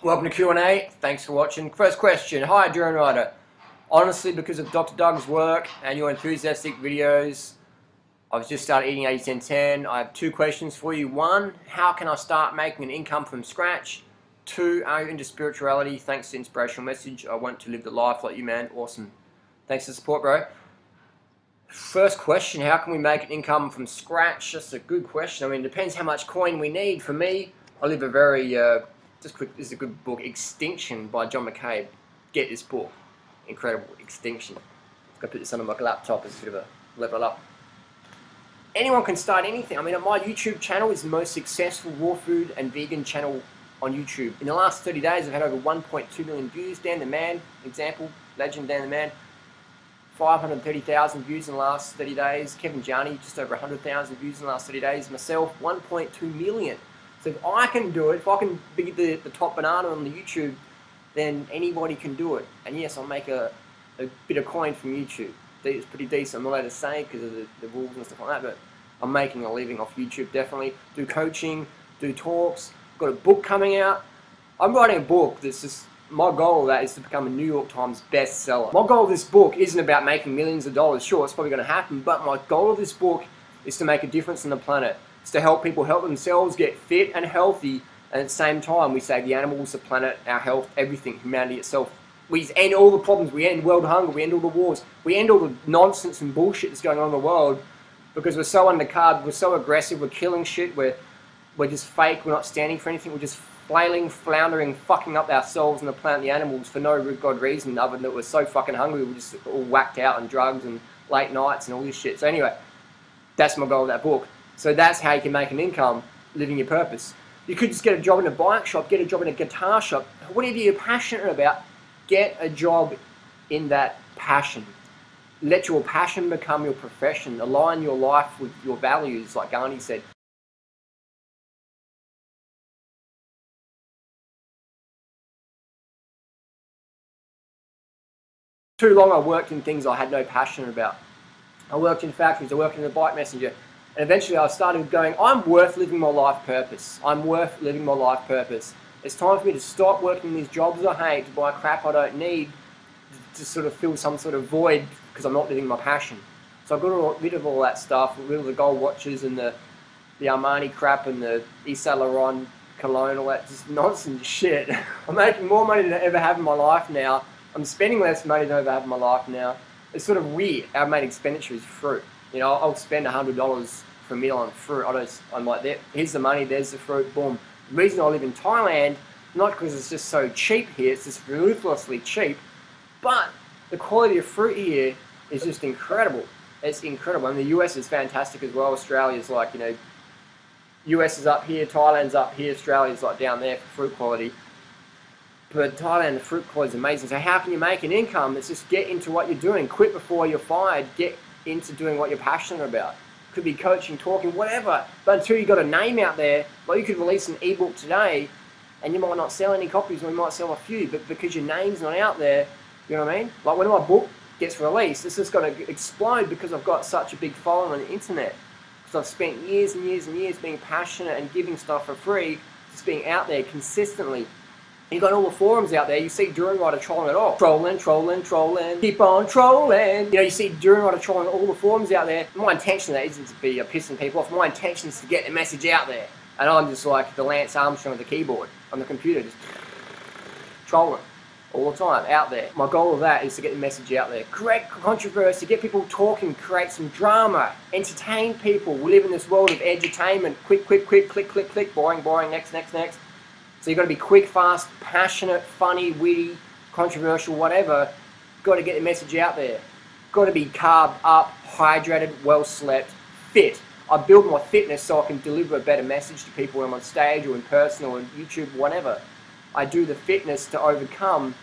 Welcome to Q A. Thanks for watching. First question. Hi, Durianrider. Honestly, because of Dr. Doug's work and your enthusiastic videos, I've just started eating 80-10-10. I have two questions for you. One, how can I start making an income from scratch? Two, are you into spirituality? Thanks for the inspirational message. I want to live the life like you, man. Awesome. Thanks for the support, bro. First question, how can we make an income from scratch? That's a good question. I mean, it depends how much coin we need. For me, I live a very, just quick, this is a good book, Extinction by John McCabe. Get this book. Incredible. Extinction. I'm going to put this on my laptop as a bit of a level up. Anyone can start anything. I mean, my YouTube channel is the most successful raw food and vegan channel on YouTube. In the last 30 days, I've had over 1.2 million views. Dan the Man, example, legend Dan the Man. 530,000 views in the last 30 days. Kevin Gianni, just over 100,000 views in the last 30 days. Myself, 1.2 million. So if I can do it, if I can be the top banana on the YouTube, then anybody can do it. And yes, I'll make a bit of coin from YouTube. It's pretty decent. I'm not allowed to say because of the rules and stuff like that, but I'm making a living off YouTube, definitely. Do coaching, do talks. Got a book coming out. I'm writing a book that's just, my goal of that is to become a New York Times bestseller. My goal of this book isn't about making millions of dollars. Sure, it's probably going to happen, but my goal of this book is to make a difference on the planet. It's to help people help themselves get fit and healthy, and at the same time, we save the animals, the planet, our health, everything, humanity itself. We end all the problems. We end world hunger. We end all the wars. We end all the nonsense and bullshit that's going on in the world because we're so undercarb, we're so aggressive, we're killing shit, we're just fake, we're not standing for anything, we're just flailing, floundering, fucking up ourselves and the planet and the animals for no good reason other than that we're so fucking hungry, we're just all whacked out on drugs and late nights and all this shit. So anyway, that's my goal of that book. So that's how you can make an income, living your purpose. You could just get a job in a bike shop, get a job in a guitar shop, whatever you're passionate about, get a job in that passion. Let your passion become your profession. Align your life with your values, like Gandhi said. Too long I worked in things I had no passion about. I worked in factories, I worked in the bike messenger, and eventually I started going, I'm worth living my life purpose. I'm worth living my life purpose. It's time for me to stop working these jobs I hate, to buy crap I don't need, to sort of fill some sort of void because I'm not living my passion. So I've got rid of all that stuff, rid of the gold watches and the Armani crap and the Yves Saint Laurent cologne, all that just nonsense shit. I'm making more money than I ever have in my life now. I'm spending less money than I ever have in my life now. It's sort of weird. Our main expenditure is fruit. You know, I'll spend $100 for a meal on fruit. I'm like, here's the money, there's the fruit, boom. The reason I live in Thailand, not because it's just so cheap here, it's just ruthlessly cheap, but the quality of fruit here is just incredible. It's incredible. And the US is fantastic as well. Australia's like, you know, US is up here, Thailand's up here, Australia's like down there for fruit quality. But Thailand, the fruit quality is amazing. So how can you make an income? It's just get into what you're doing. Quit before you're fired. Get into doing what you're passionate about. Could be coaching, talking, whatever. But until you've got a name out there, like you could release an ebook today and you might not sell any copies or you might sell a few, but because your name's not out there, you know what I mean? Like when my book gets released, it's just going to explode because I've got such a big following on the internet. Because I've spent years and years and years being passionate and giving stuff for free, just being out there consistently. You've got all the forums out there, you see Durianrider trolling it all. Trolling, trolling, trolling, keep on trolling. You know, you see Durianrider trolling all the forums out there. My intention of that isn't to be pissing people off. My intention is to get the message out there. And I'm just like the Lance Armstrong of the keyboard on the computer, just trolling all the time, out there. My goal of that is to get the message out there. Create controversy, get people talking, create some drama, entertain people. We live in this world of edutainment. Quick, quick, quick, click, click, click, boring, boring, next, next, next. So you've got to be quick, fast, passionate, funny, witty, controversial, whatever. You've got to get the message out there. Got to be carb up, hydrated, well slept, fit. I build my fitness so I can deliver a better message to people when I'm on stage or in person or on YouTube, whatever. I do the fitness to overcome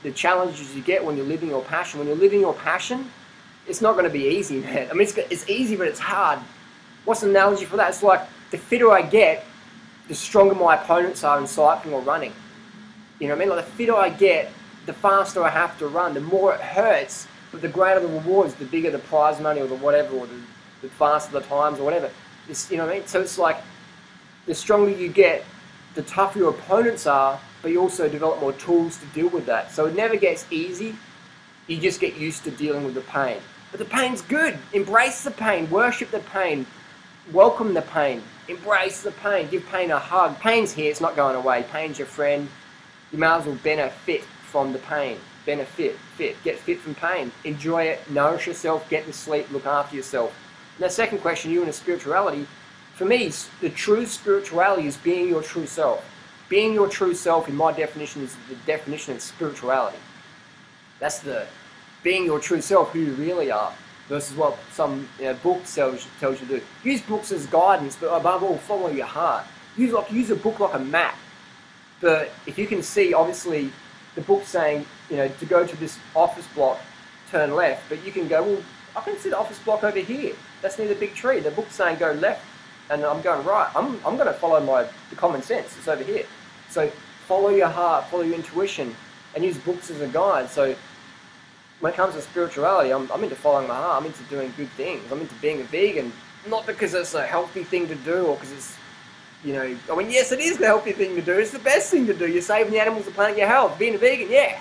the challenges you get when you're living your passion. When you're living your passion, it's not going to be easy, man. I mean, it's easy, but it's hard. What's the analogy for that? It's like the fitter I get, the stronger my opponents are in cycling or running. You know what I mean? Like the fitter I get, the faster I have to run, the more it hurts, but the greater the rewards, the bigger the prize money or the whatever, or the faster the times or whatever. You know what I mean? So it's like the stronger you get, the tougher your opponents are, but you also develop more tools to deal with that. So it never gets easy. You just get used to dealing with the pain. But the pain's good. Embrace the pain. Worship the pain. Welcome the pain. Embrace the pain. Give pain a hug. Pain's here. It's not going away. Pain's your friend. You might as well benefit from the pain. Benefit. Fit. Get fit from pain. Enjoy it. Nourish yourself. Get to sleep. Look after yourself. Now, second question, you and a spirituality. For me, the true spirituality is being your true self. Being your true self, in my definition, is the definition of spirituality. That's the being your true self, who you really are, versus what some book tells you to do. Use books as guidance, but above all, follow your heart. Use a book like a map. But if you can see, obviously, the book's saying, to go to this office block, turn left, but you can go, well, I can see the office block over here. That's near the big tree. The book's saying go left, and I'm going right. I'm going to follow the common sense. It's over here. So follow your heart, follow your intuition, and use books as a guide. So when it comes to spirituality, I'm into following my heart. I'm into doing good things. I'm into being a vegan, not because it's a healthy thing to do or because it's, yes, it is the healthy thing to do. It's the best thing to do. You're saving the animals, the planet, your health. Being a vegan, yeah.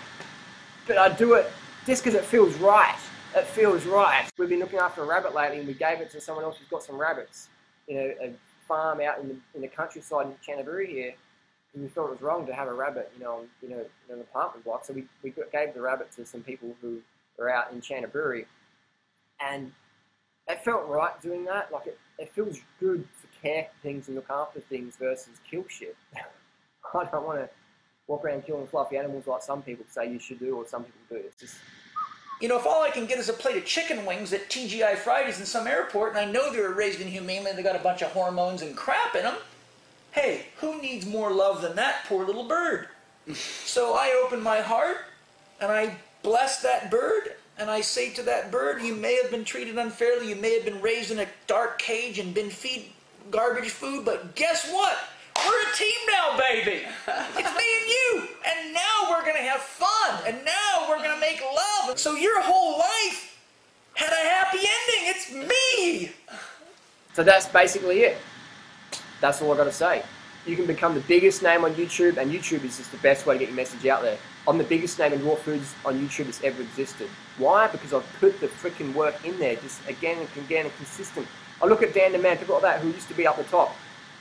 But I do it just because it feels right. It feels right. We've been looking after a rabbit lately, and we gave it to someone else who's got some rabbits. A farm out in the countryside in Canterbury here. And we felt it was wrong to have a rabbit, in an apartment block. So we gave the rabbit to some people who were out in Canterbury. And it felt right doing that. Like, it feels good to care for things and look after things versus kill shit. I don't want to walk around killing fluffy animals like some people say you should do or some people do. It's just... if all I can get is a plate of chicken wings at TGI Fridays in some airport, and I know they were raised inhumanely and they got a bunch of hormones and crap in them, hey, who needs more love than that poor little bird? So I open my heart, and I bless that bird, and I say to that bird, you may have been treated unfairly, you may have been raised in a dark cage and been fed garbage food, but guess what? We're a team now, baby. It's me and you. And now we're going to have fun. And now we're going to make love. So your whole life had a happy ending. It's me. So that's basically it. That's all I've got to say. You can become the biggest name on YouTube, and YouTube is just the best way to get your message out there. I'm the biggest name in raw foods on YouTube that's ever existed. Why? Because I've put the freaking work in there, just again and again and consistent. I look at Dan the Man, people like that, who used to be up the top.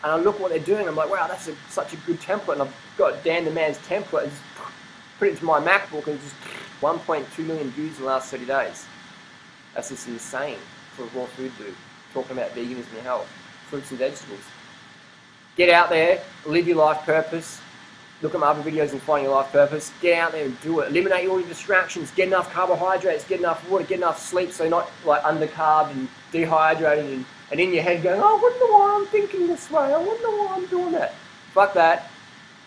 And I look at what they're doing, I'm like, wow, that's such a good template. And I've got Dan the Man's template and just put it into my MacBook and just 1.2 million views in the last 30 days. That's just insane for a raw food dude, talking about veganism and health, fruits and vegetables. Get out there, live your life purpose, look at my other videos and find your life purpose. Get out there and do it. Eliminate all your distractions, get enough carbohydrates, get enough water, get enough sleep so you're not like undercarbed and dehydrated and in your head going, oh, I wonder why I'm thinking this way, I wonder why I'm doing that. Fuck that.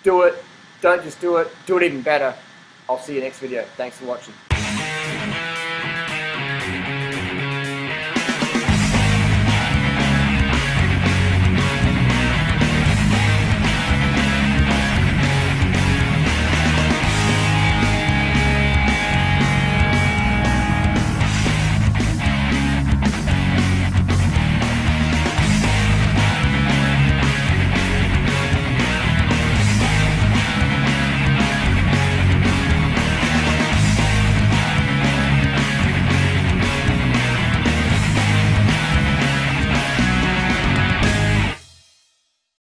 Do it. Don't just do it. Do it even better. I'll see you next video. Thanks for watching.